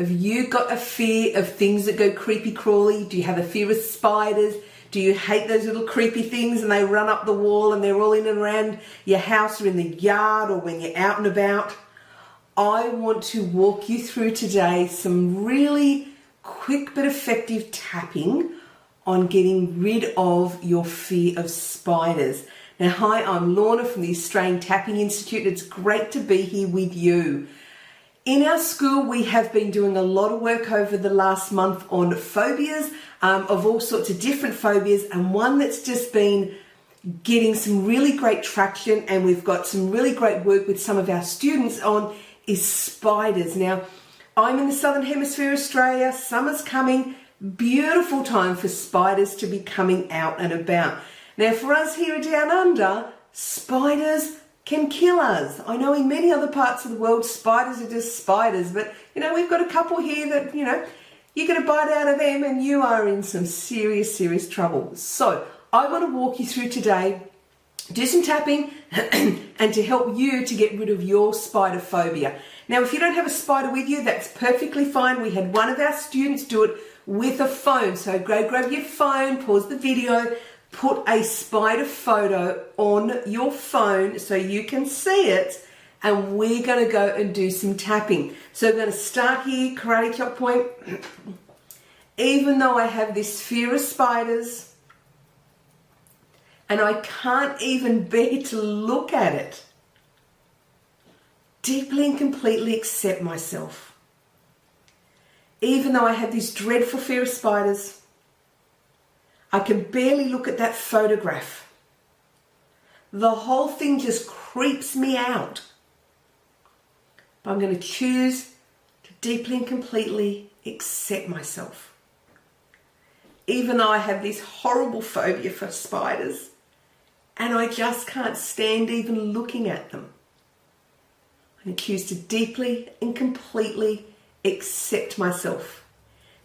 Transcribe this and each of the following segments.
Have you got a fear of things that go creepy crawly? Do you have a fear of spiders? Do you hate those little creepy things and they run up the wall and they're all in and around your house or in the yard or when you're out and about? I want to walk you through today some really quick but effective tapping on getting rid of your fear of spiders. Now, hi, I'm Lorna from the Australian Tapping Institute. It's great to be here with you. In our school, we have been doing a lot of work over the last month on phobias, of all sorts of different phobias, and one that's just been getting some really great traction, and we've got some really great work with some of our students on, is spiders. Now, I'm in the Southern Hemisphere, Australia. Summer's coming. Beautiful time for spiders to be coming out and about. Now, for us here down under, spiders can kill us. I know in many other parts of the world, spiders are just spiders, but we've got a couple here that, you get a bite out of them and you are in some serious, serious trouble. So I want to walk you through today, do some tapping and to help you to get rid of your spider phobia. Now, if you don't have a spider with you, that's perfectly fine. We had one of our students do it with a phone. So go grab your phone, pause the video, put a spider photo on your phone so you can see it, and we're going to go and do some tapping. So we're going to start here, karate chop point. Even though I have this fear of spiders and I can't even bear to look at it, deeply and completely accept myself. Even though I have this dreadful fear of spiders, I can barely look at that photograph. The whole thing just creeps me out. But I'm going to choose to deeply and completely accept myself. Even though I have this horrible phobia for spiders and I just can't stand even looking at them, I'm going to choose to deeply and completely accept myself.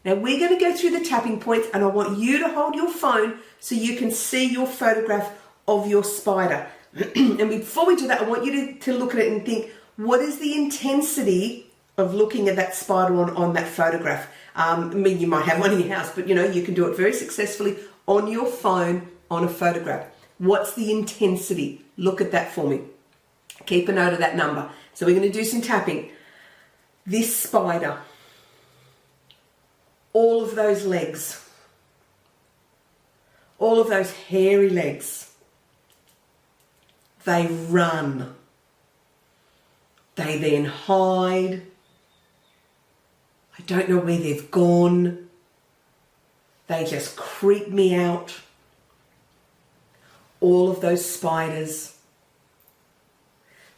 Now, we're going to go through the tapping points and I want you to hold your phone so you can see your photograph of your spider. And before we do that, I want you to look at it and think, what is the intensity of looking at that spider on that photograph? I mean, you might have one in your house, but you can do it very successfully on your phone on a photograph. What's the intensity? Look at that for me. Keep a note of that number. So we're going to do some tapping. This spider, all of those legs, all of those hairy legs, they run. They then hide. I don't know where they've gone. They just creep me out. All of those spiders.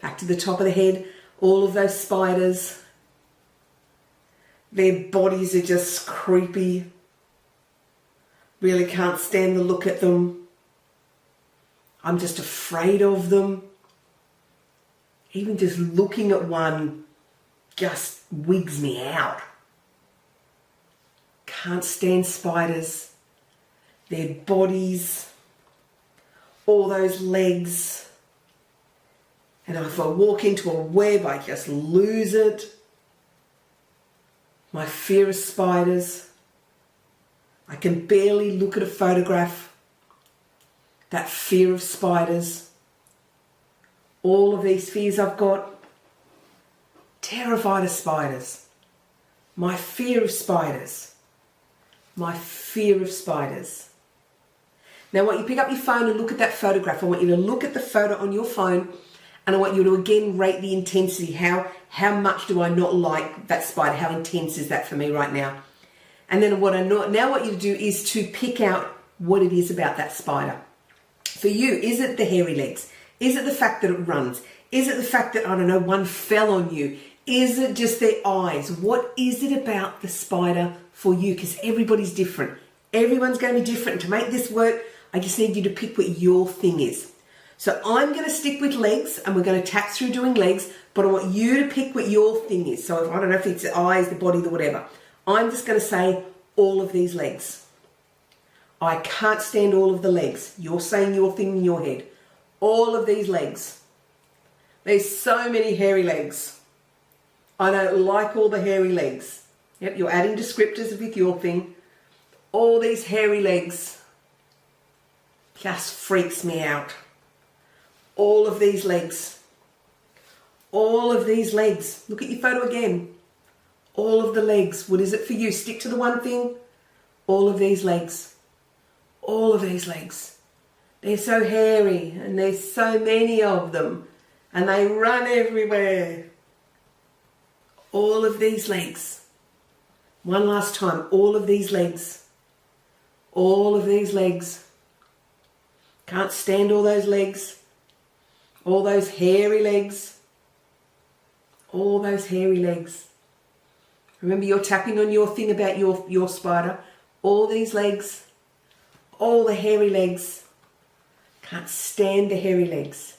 Back to the top of the head, all of those spiders. Their bodies are just creepy. Really can't stand the look at them. I'm just afraid of them. Even just looking at one just wigs me out. Can't stand spiders. Their bodies, all those legs. And if I walk into a web, I just lose it. My fear of spiders. I can barely look at a photograph. That fear of spiders. All of these fears I've got. Terrified of spiders. My fear of spiders. My fear of spiders. Now I want you to pick up your phone and look at that photograph. I want you to look at the photo on your phone and I want you to again rate the intensity. How much do I not like that spider? How intense is that for me right now? And then what I now want you to do is to pick out what it is about that spider. For you, is it the hairy legs? Is it the fact that it runs? Is it the fact that, I don't know, one fell on you? Is it just their eyes? What is it about the spider for you? Because everybody's different. Everyone's going to be different. To make this work, I just need you to pick what your thing is. So I'm going to stick with legs and we're going to tap through doing legs, but I want you to pick what your thing is. So if, I don't know if it's the eyes, the body, the whatever. I'm just going to say all of these legs. I can't stand all of the legs. You're saying your thing in your head. All of these legs. There's so many hairy legs. I don't like all the hairy legs. Yep, you're adding descriptors with your thing. All these hairy legs just freaks me out. All of these legs. All of these legs. Look at your photo again. All of the legs. What is it for you? Stick to the one thing. All of these legs. All of these legs. They're so hairy and there's so many of them and they run everywhere. All of these legs. One last time. All of these legs. All of these legs. Can't stand all those legs. All those hairy legs. All those hairy legs. Remember, you're tapping on your thing about your spider. All these legs. All the hairy legs. Can't stand the hairy legs.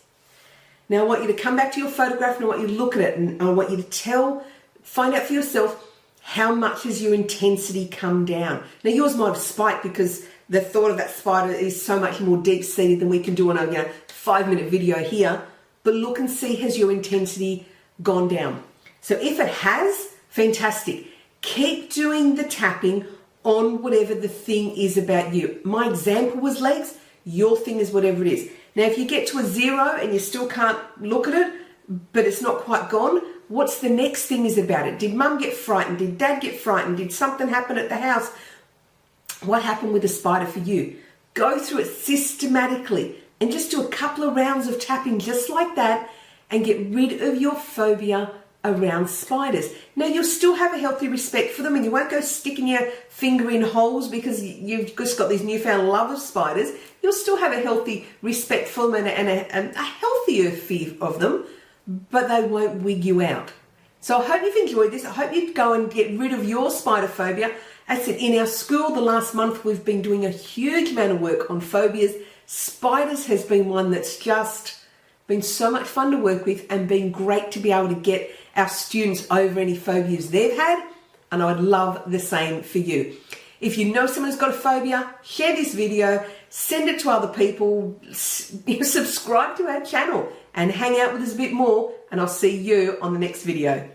Now I want you to come back to your photograph and I want you to look at it and I want you to find out for yourself how much has your intensity come down. Now yours might have spiked because the thought of that spider is so much more deep-seated than we can do on a 5-minute video here. But look and see, has your intensity gone down? So if it has, fantastic. Keep doing the tapping on whatever the thing is about you. My example was legs. Your thing is whatever it is. Now, if you get to a 0 and you still can't look at it, but it's not quite gone, what's the next thing is about it? Did mum get frightened? Did dad get frightened? Did something happen at the house? What happened with the spider for you? Go through it systematically and just do a couple of rounds of tapping just like that and get rid of your phobia around spiders. Now, you'll still have a healthy respect for them and you won't go sticking your finger in holes because you've just got this newfound love of spiders. You'll still have a healthy respect for them and a healthier fear of them, but they won't wig you out. So I hope you've enjoyed this. I hope you go and get rid of your spider phobia. As I said, in our school the last month we've been doing a huge amount of work on phobias. Spiders has been one that's just been so much fun to work with and been great to be able to get our students over any phobias they've had, and I'd love the same for you. If you know someone who's got a phobia, share this video, send it to other people, subscribe to our channel and hang out with us a bit more, and I'll see you on the next video.